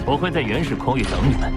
我会在原始空域等你们。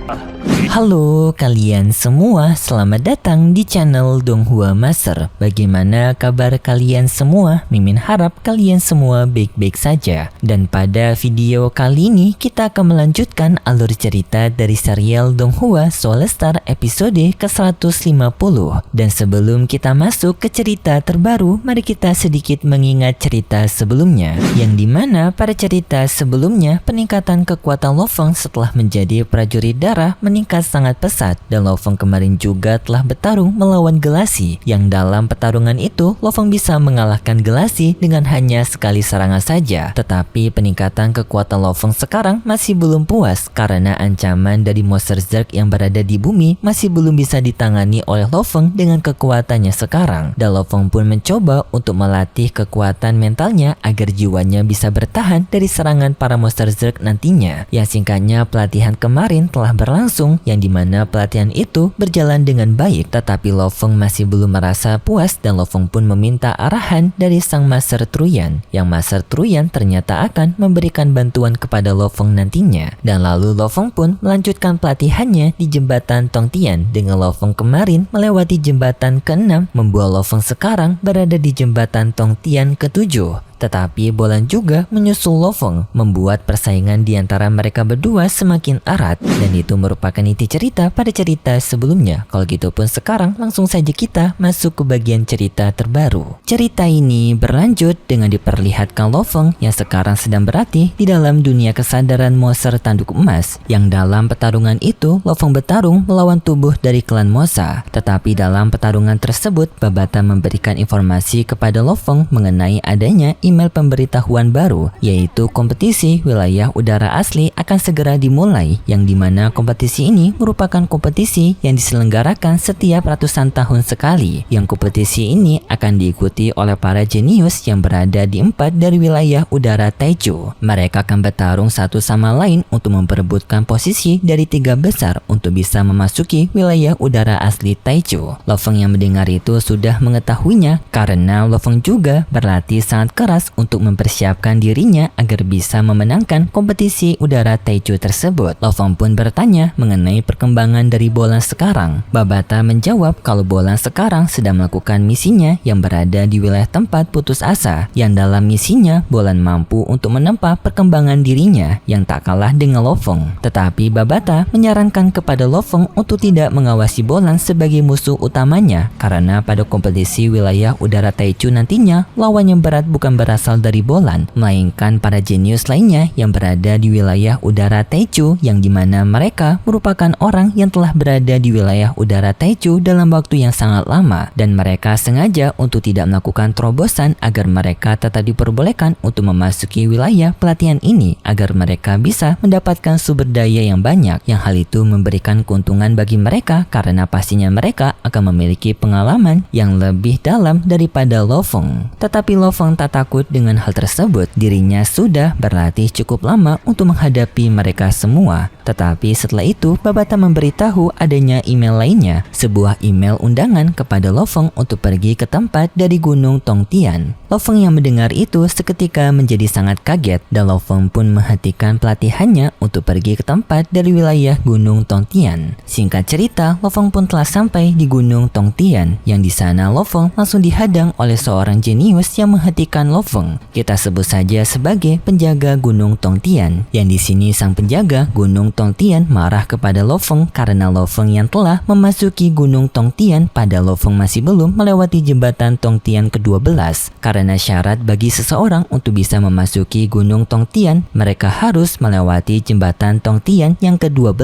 Halo kalian semua, selamat datang di channel Donghua Master. Bagaimana kabar kalian semua? Mimin harap kalian semua baik-baik saja. Dan pada video kali ini kita akan melanjutkan alur cerita dari serial Donghua Soul Star episode ke-150. Dan sebelum kita masuk ke cerita terbaru, mari kita sedikit mengingat cerita sebelumnya, yang dimana pada cerita sebelumnya peningkatan kekuatan Lo Feng setelah menjadi prajurit darah meningkat sangat pesat, dan Lo Feng kemarin juga telah bertarung melawan Gelasi, yang dalam pertarungan itu Lo Feng bisa mengalahkan Gelasi dengan hanya sekali serangan saja. Tetapi peningkatan kekuatan Lo Feng sekarang masih belum puas karena ancaman dari monster Zerg yang berada di bumi masih belum bisa ditangani oleh Lo Feng dengan kekuatannya sekarang. Dan Lo Feng pun mencoba untuk melatih kekuatan mentalnya agar jiwanya bisa bertahan dari serangan para monster Zerg nantinya. Yang singkatnya, pelatihan kemarin telah berlangsung, yang dimana pelatihan itu berjalan dengan baik, tetapi Lo Feng masih belum merasa puas, dan Lo Feng pun meminta arahan dari sang Master Truyan, yang Master Truyan ternyata akan memberikan bantuan kepada Lo Feng nantinya. Dan lalu Lo Feng pun melanjutkan pelatihannya di jembatan Tongtian, dengan Lo Feng kemarin melewati jembatan ke-6, membuat Lo Feng sekarang berada di jembatan Tongtian ke-7. Tetapi Bolan juga menyusul Lo Feng, membuat persaingan di antara mereka berdua semakin erat, dan itu merupakan inti cerita pada cerita sebelumnya. Kalau gitu pun sekarang langsung saja kita masuk ke bagian cerita terbaru. Cerita ini berlanjut dengan diperlihatkan Lo Feng yang sekarang sedang berlatih di dalam dunia kesadaran monster tanduk emas, yang dalam pertarungan itu Lo Feng bertarung melawan tubuh dari klan Mosa. Tetapi dalam pertarungan tersebut Babata memberikan informasi kepada Lo Feng mengenai adanya email pemberitahuan baru, yaitu kompetisi wilayah udara asli akan segera dimulai, yang dimana kompetisi ini merupakan kompetisi yang diselenggarakan setiap ratusan tahun sekali, yang kompetisi ini akan diikuti oleh para jenius yang berada di 4 dari wilayah udara Taiju. Mereka akan bertarung satu sama lain untuk memperebutkan posisi dari 3 besar untuk bisa memasuki wilayah udara asli Taiju. Lo Feng yang mendengar itu sudah mengetahuinya karena Lo Feng juga berlatih sangat keras untuk mempersiapkan dirinya agar bisa memenangkan kompetisi udara Taiju tersebut. Lo Feng pun bertanya mengenai perkembangan dari Bolan sekarang. Babata menjawab kalau Bolan sekarang sedang melakukan misinya yang berada di wilayah tempat putus asa, yang dalam misinya Bolan mampu untuk menempa perkembangan dirinya yang tak kalah dengan Lo Feng. Tetapi Babata menyarankan kepada Lo Feng untuk tidak mengawasi Bolan sebagai musuh utamanya, karena pada kompetisi wilayah udara Taiju nantinya lawan yang berat bukan berasal dari Bolan, melainkan para jenius lainnya yang berada di wilayah udara Taiju, yang dimana mereka merupakan orang yang telah berada di wilayah udara Taiju dalam waktu yang sangat lama, dan mereka sengaja untuk tidak melakukan terobosan agar mereka tetap diperbolehkan untuk memasuki wilayah pelatihan ini agar mereka bisa mendapatkan sumber daya yang banyak, yang hal itu memberikan keuntungan bagi mereka karena pastinya mereka akan memiliki pengalaman yang lebih dalam daripada Lo Feng. Tetapi Lo Feng tak takut dengan hal tersebut. Dirinya sudah berlatih cukup lama untuk menghadapi mereka semua. Tetapi setelah itu Babata memberitahu adanya email lainnya, sebuah email undangan kepada Lo Feng untuk pergi ke tempat dari Gunung Tongtian. Lo Feng yang mendengar itu seketika menjadi sangat kaget, dan Lo Feng pun menghentikan pelatihannya untuk pergi ke tempat dari wilayah Gunung Tongtian. Singkat cerita, Lo Feng pun telah sampai di Gunung Tongtian, yang di sana Lo Feng langsung dihadang oleh seorang jenius yang menghentikan Lo Feng. Kita sebut saja sebagai penjaga Gunung Tongtian, yang di sini sang penjaga Gunung Tongtian marah kepada Lo Feng karena Lo Feng yang telah memasuki Gunung Tongtian pada Lo Feng masih belum melewati jembatan Tongtian ke-12. Karena syarat bagi seseorang untuk bisa memasuki Gunung Tongtian, mereka harus melewati jembatan Tongtian yang ke-12.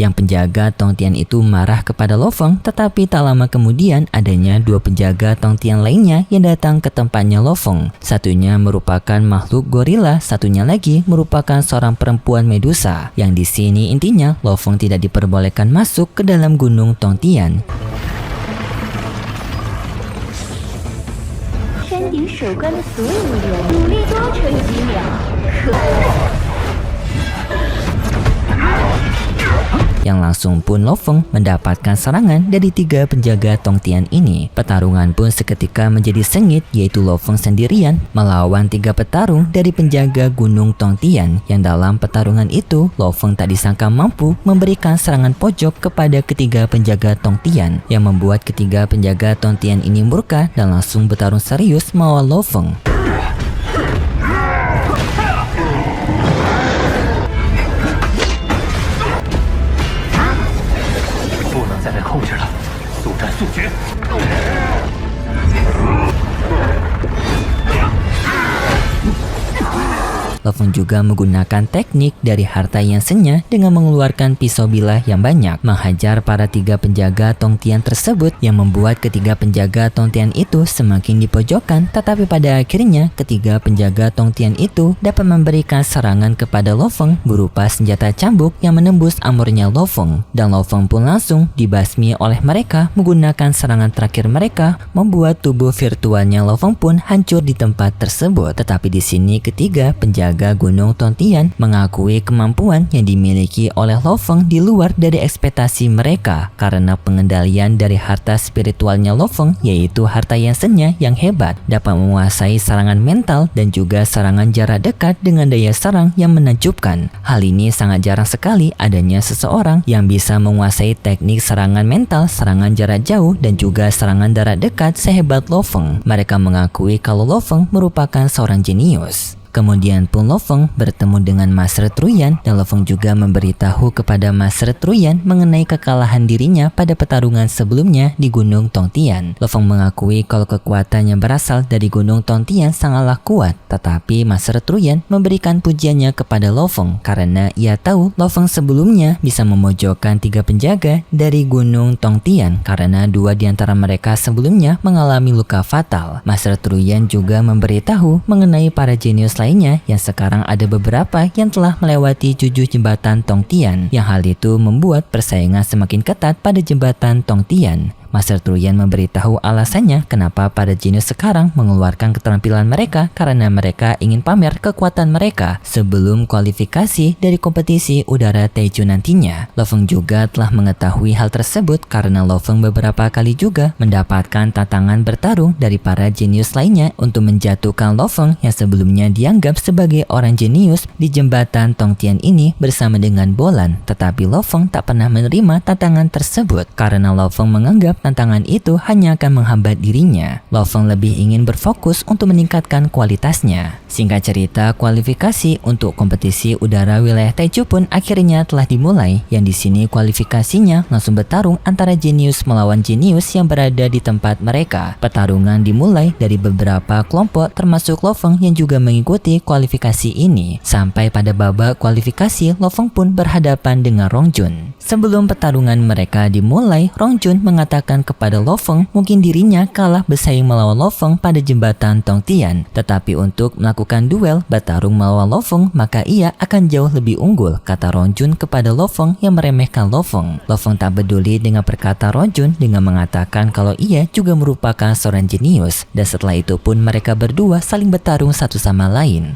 Yang penjaga Tongtian itu marah kepada Lo Feng, tetapi tak lama kemudian adanya 2 penjaga Tongtian lainnya yang datang ke tempatnya Lo Feng. Satunya merupakan makhluk gorila, satunya lagi merupakan seorang perempuan Medusa, yang di sini intinya Lo Feng tidak diperbolehkan masuk ke dalam Gunung Tongtian. Yang langsung pun Lo Feng mendapatkan serangan dari 3 penjaga Tongtian ini. Pertarungan pun seketika menjadi sengit, yaitu Lo Feng sendirian melawan 3 petarung dari penjaga Gunung Tongtian, yang dalam pertarungan itu Lo Feng tak disangka mampu memberikan serangan pojok kepada ketiga penjaga Tongtian, yang membuat ketiga penjaga Tongtian ini murka dan langsung bertarung serius melawan Lo Feng. 不能再被控制了，速战速决。 Lo Feng juga menggunakan teknik dari harta yang senya dengan mengeluarkan pisau bilah yang banyak, menghajar para 3 penjaga Tongtian tersebut, yang membuat ketiga penjaga Tongtian itu semakin dipojokkan. Tetapi pada akhirnya ketiga penjaga Tongtian itu dapat memberikan serangan kepada Lo Feng berupa senjata cambuk yang menembus armornya Lo Feng, dan Lo Feng pun langsung dibasmi oleh mereka menggunakan serangan terakhir mereka, membuat tubuh virtualnya Lo Feng pun hancur di tempat tersebut. Tetapi di sini ketiga penjaga Gunung Tongtian mengakui kemampuan yang dimiliki oleh Lo Feng di luar dari ekspektasi mereka, karena pengendalian dari harta spiritualnya Lo Feng, yaitu harta yang senya yang hebat, dapat menguasai serangan mental dan juga serangan jarak dekat dengan daya serang yang menakjubkan. Hal ini sangat jarang sekali adanya seseorang yang bisa menguasai teknik serangan mental, serangan jarak jauh, dan juga serangan jarak dekat sehebat Lo Feng. Mereka mengakui kalau Lo Feng merupakan seorang jenius. Kemudian pun Lo Feng bertemu dengan Master Truyan, dan Lo Feng juga memberitahu kepada Master Truyan mengenai kekalahan dirinya pada pertarungan sebelumnya di Gunung Tongtian. Lo Feng mengakui kalau kekuatan yang berasal dari Gunung Tongtian sangatlah kuat, tetapi Master Truyan memberikan pujiannya kepada Lo Feng karena ia tahu Lo Feng sebelumnya bisa memojokkan 3 penjaga dari Gunung Tongtian karena 2 di antara mereka sebelumnya mengalami luka fatal. Master Truyan juga memberitahu mengenai para jenius lainnya yang sekarang ada beberapa yang telah melewati 7 jembatan Tongtian, yang hal itu membuat persaingan semakin ketat pada jembatan Tongtian. Master Truyan memberitahu alasannya kenapa para jenius sekarang mengeluarkan keterampilan mereka, karena mereka ingin pamer kekuatan mereka sebelum kualifikasi dari kompetisi udara Taiju nantinya. Lo Feng juga telah mengetahui hal tersebut karena Lo Feng beberapa kali juga mendapatkan tantangan bertarung dari para jenius lainnya untuk menjatuhkan Lo Feng yang sebelumnya dianggap sebagai orang jenius di jembatan Tongtian ini bersama dengan Bolan. Tetapi Lo Feng tak pernah menerima tantangan tersebut karena Lo Feng menganggap tantangan itu hanya akan menghambat dirinya. Lo Feng lebih ingin berfokus untuk meningkatkan kualitasnya. Singkat cerita, kualifikasi untuk kompetisi udara wilayah Taiju pun akhirnya telah dimulai, yang di sini kualifikasinya langsung bertarung antara jenius melawan jenius yang berada di tempat mereka. Pertarungan dimulai dari beberapa kelompok termasuk Lo Feng yang juga mengikuti kualifikasi ini. Sampai pada babak kualifikasi, Lo Feng pun berhadapan dengan Rong Jun. Sebelum pertarungan mereka dimulai, Rong Jun mengatakan kepada Lo Feng mungkin dirinya kalah bersaing melawan Lo Feng pada jembatan Tongtian, tetapi untuk melakukan duel bertarung melawan Lo Feng maka ia akan jauh lebih unggul, kata Rong Jun kepada Lo Feng yang meremehkan Lo Feng. Lo Feng tak peduli dengan perkataan Rong Jun dengan mengatakan kalau ia juga merupakan seorang jenius, dan setelah itu pun mereka berdua saling bertarung satu sama lain.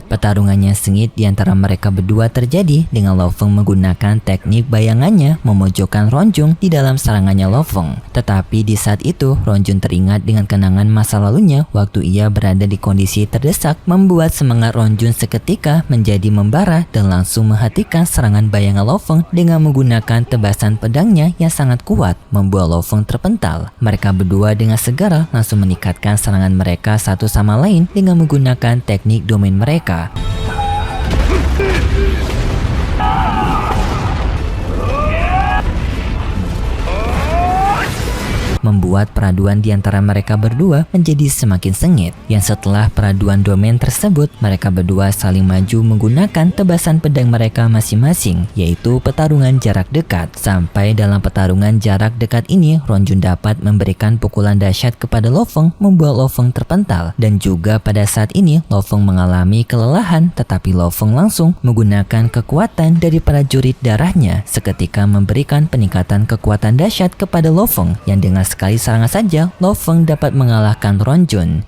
Pertarungannya sengit di antara mereka berdua terjadi dengan Lo Feng menggunakan teknik bayangannya memojokkan Rong Jun di dalam serangannya Lo Feng. Tetapi di saat itu Rong Jun teringat dengan kenangan masa lalunya waktu ia berada di kondisi terdesak, membuat semangat Rong Jun seketika menjadi membara dan langsung menghentikan serangan bayangan Lo Feng dengan menggunakan tebasan pedangnya yang sangat kuat, membuat Lo Feng terpental. Mereka berdua dengan segera langsung meningkatkan serangan mereka satu sama lain dengan menggunakan teknik domain mereka. Membuat peraduan di antara mereka berdua menjadi semakin sengit, yang setelah peraduan domain tersebut mereka berdua saling maju menggunakan tebasan pedang mereka masing-masing, yaitu pertarungan jarak dekat. Sampai dalam pertarungan jarak dekat ini Rong Jun dapat memberikan pukulan dahsyat kepada Lo Feng, membuat Lo Feng terpental, dan juga pada saat ini Lo Feng mengalami kelelahan, tetapi Lo Feng langsung menggunakan kekuatan dari prajurit darahnya seketika memberikan peningkatan kekuatan dahsyat kepada Lo Feng, yang dengan sekali serangan saja, Lo Feng dapat mengalahkan Ron Jun.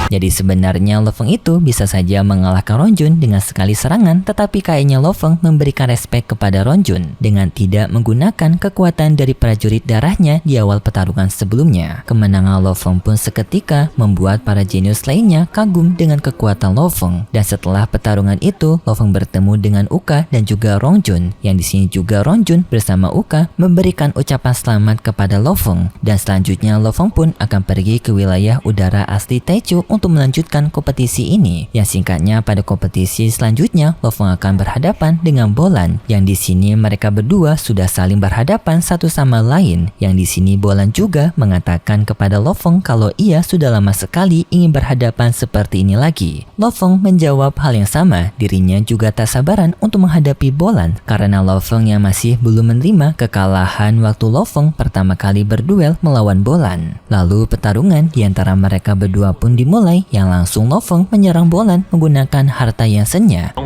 Jadi sebenarnya Lo Feng itu bisa saja mengalahkan Ron Jun dengan sekali serangan, tetapi kayaknya Lo Feng memberikan respek kepada Ron Jun dengan tidak menggunakan kekuatan dari prajurit darahnya di awal pertarungan sebelumnya. Kemenangan Lo Feng pun seketika membuat para jenius lainnya kagum dengan kekuatan Lo Feng. Dan setelah pertarungan itu, Lo Feng bertemu dengan Uka dan juga Ron Jun, yang di sini juga Ron Jun bersama Uka memberikan ucapan selamat kepada Lo Feng. Dan selanjutnya Lo Feng pun akan pergi ke wilayah udara asli Taichu untuk melanjutkan kompetisi ini. Yang singkatnya, pada kompetisi selanjutnya Lo Feng akan berhadapan dengan Bolan, yang di sini mereka berdua sudah saling berhadapan satu sama lain. Yang di sini Bolan juga mengatakan kepada Lo Feng kalau ia sudah lama sekali ingin berhadapan seperti ini lagi. Lo Feng menjawab hal yang sama, dirinya juga tak sabaran untuk menghadapi Bolan karena Lo Feng yang masih belum menerima kekalahan waktu Lo Feng pertama kali berduel melawan Bolan. Lalu pertarungan di antara mereka berdua pun dimulai, yang langsung Lo Feng menyerang Bolan menggunakan harta yang senya.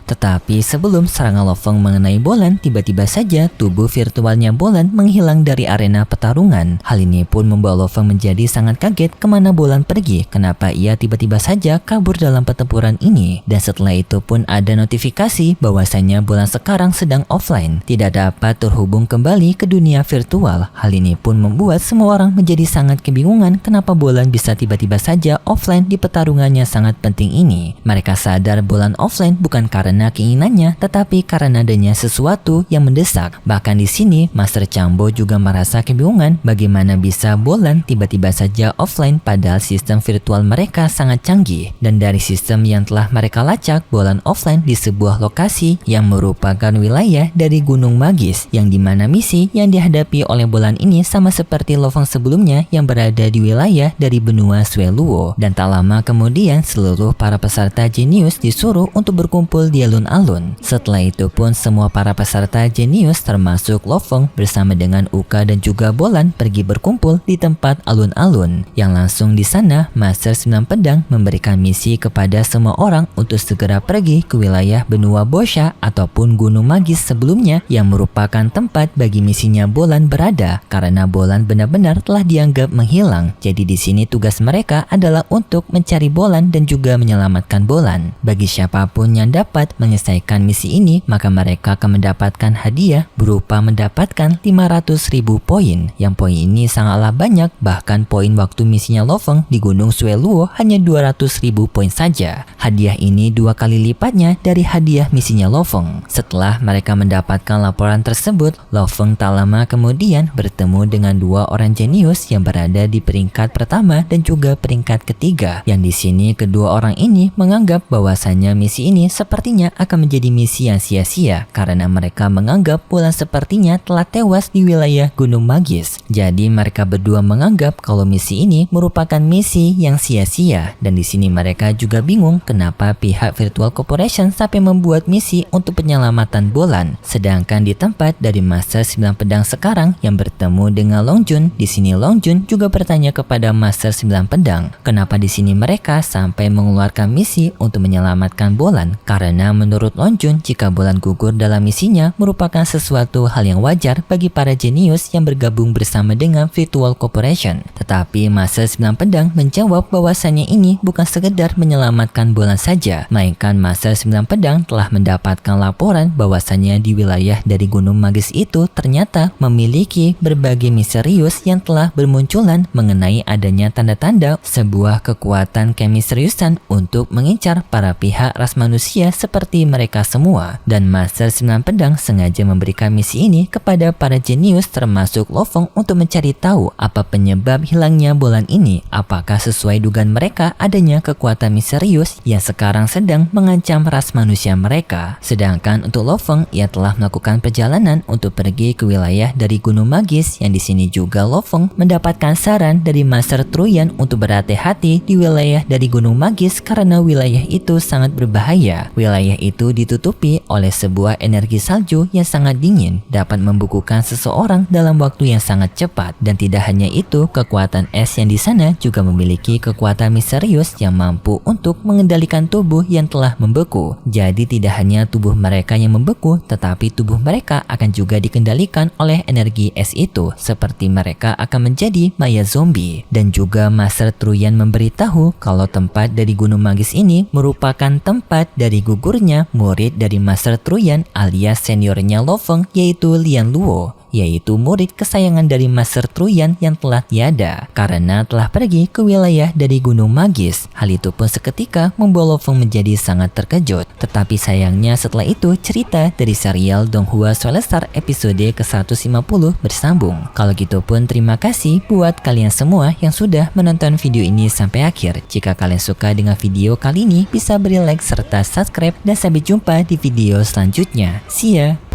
Tetapi sebelum serangan Lo Feng mengenai Bolan, tiba-tiba saja tubuh virtualnya Bolan menghilang dari arena pertarungan. Hal ini pun membuat Lo Feng menjadi sangat kaget kemana Bolan pergi, kenapa ia tiba-tiba saja kabur dalam pertempuran ini. Dan setelah itu pun ada notifikasi bahwasanya Bolan sekarang sedang offline, tidak dapat terhubung kembali ke dunia virtual. Hal ini pun membuat semua orang menjadi sangat kebingungan kenapa Bolan bisa tiba-tiba saja offline di pertarungannya sangat penting ini. Mereka sadar Bolan offline bukan karena keinginannya, tetapi karena adanya sesuatu yang mendesak. Bahkan di sini, Master Chambo juga merasa kebingungan bagaimana bisa Bolan tiba-tiba saja offline padahal sistem virtual mereka sangat canggih. Dan dari sistem yang telah mereka lacak, Bolan offline di sebuah lokasi yang merupakan wilayah dari Gunung Magis, yang dimana misi yang dihadapi oleh Bolan ini sama seperti Lo Feng sebelumnya yang berada di wilayah dari benua Sueluo. Dan tak lama kemudian, seluruh para peserta jenius disuruh untuk berkumpul di alun-alun. Setelah itu pun semua para peserta jenius termasuk Lo Feng bersama dengan Uka dan juga Bolan pergi berkumpul di tempat alun-alun. Yang langsung di sana, Master 9 Pedang memberikan misi kepada semua orang untuk segera pergi ke wilayah benua Bosha ataupun Gunung Magis sebelumnya yang merupakan tempat bagi misinya Bolan berada, karena Bolan benar-benar telah dianggap menghilang. Jadi di sini tugas mereka adalah untuk mencari Bolan dan juga menyelamatkan Bolan. Bagi siapapun yang dapat menyelesaikan misi ini, maka mereka akan mendapatkan hadiah berupa mendapatkan 500.000 poin. Yang poin ini sangatlah banyak, bahkan poin waktu misinya Lo Feng di Gunung Sueluo hanya 200.000 poin saja. Hadiah ini 2 kali lipatnya dari hadiah misinya Lo Feng. Setelah mereka mendapatkan laporan tersebut, Lo Feng tak lama kemudian bertemu dengan 2 orang jenius yang berada di peringkat pertama dan juga peringkat ketiga. Yang di sini kedua orang ini menganggap bahwasanya misi ini sepertinya akan menjadi misi yang sia-sia karena mereka menganggap Bolan sepertinya telah tewas di wilayah Gunung Magis. Jadi mereka berdua menganggap kalau misi ini merupakan misi yang sia-sia, dan di sini mereka juga bingung kenapa pihak Virtual Corporation sampai membuat misi untuk penyelamatan Bolan, sedangkan di tempat dari Master 9 Pedang sekarang yang bertemu dengan Long Jun, di sini Long Jun juga bertanya kepada Master 9 Pedang, kenapa di sini mereka sampai mengeluarkan misi untuk menyelamatkan Bolan, karena menurut Long Jun, jika Bolan gugur dalam misinya merupakan sesuatu hal yang wajar bagi para jenius yang bergabung bersama dengan Virtual Corporation. Tetapi Master 9 Pedang menjawab bahwasannya ini bukan sekedar menyelamatkan Bolan saja, melainkan Master 9 Pedang telah mendapatkan laporan bahwasannya di wilayah dari Gunung Magis itu ternyata memiliki berbagai misterius yang telah bermunculan mengenai adanya tanda-tanda sebuah kekuatan kemisteriusan untuk mengincar para pihak ras manusia seperti mereka semua. Dan Master 9 Pedang sengaja memberikan misi ini kepada para jenius termasuk Lo Feng untuk mencari tahu apa penyebab hilangnya Bolan ini. Apakah sesuai dugaan mereka adanya kekuatan misterius yang sekarang sedang mengancam ras manusia mereka. Sedangkan untuk Lo Feng, ia telah melakukan perjalanan untuk pergi ke wilayah dari Gunung Magis, yang di sini juga Lo Feng mendapatkan saran dari Master Truyan untuk berhati-hati di wilayah dari Gunung Magis karena wilayah itu sangat berbahaya. Wilayah Wilayah itu ditutupi oleh sebuah energi salju yang sangat dingin, dapat membukukan seseorang dalam waktu yang sangat cepat. Dan tidak hanya itu, kekuatan es yang di sana juga memiliki kekuatan misterius yang mampu untuk mengendalikan tubuh yang telah membeku. Jadi tidak hanya tubuh mereka yang membeku, tetapi tubuh mereka akan juga dikendalikan oleh energi es itu, seperti mereka akan menjadi maya zombie. Dan juga Master Truyan memberitahu kalau tempat dari Gunung Magis ini merupakan tempat dari gugurnya murid dari Master Truyan alias seniornya Lo Feng, yaitu Lian Luo, yaitu murid kesayangan dari Master Truyan yang telah tiada karena telah pergi ke wilayah dari Gunung Magis. Hal itu pun seketika membuat Lo Feng menjadi sangat terkejut. Tetapi sayangnya setelah itu cerita dari serial Donghua Soulstar episode ke-150 bersambung. Kalau gitu pun terima kasih buat kalian semua yang sudah menonton video ini sampai akhir. Jika kalian suka dengan video kali ini, bisa beri like serta subscribe, dan sampai jumpa di video selanjutnya. See ya!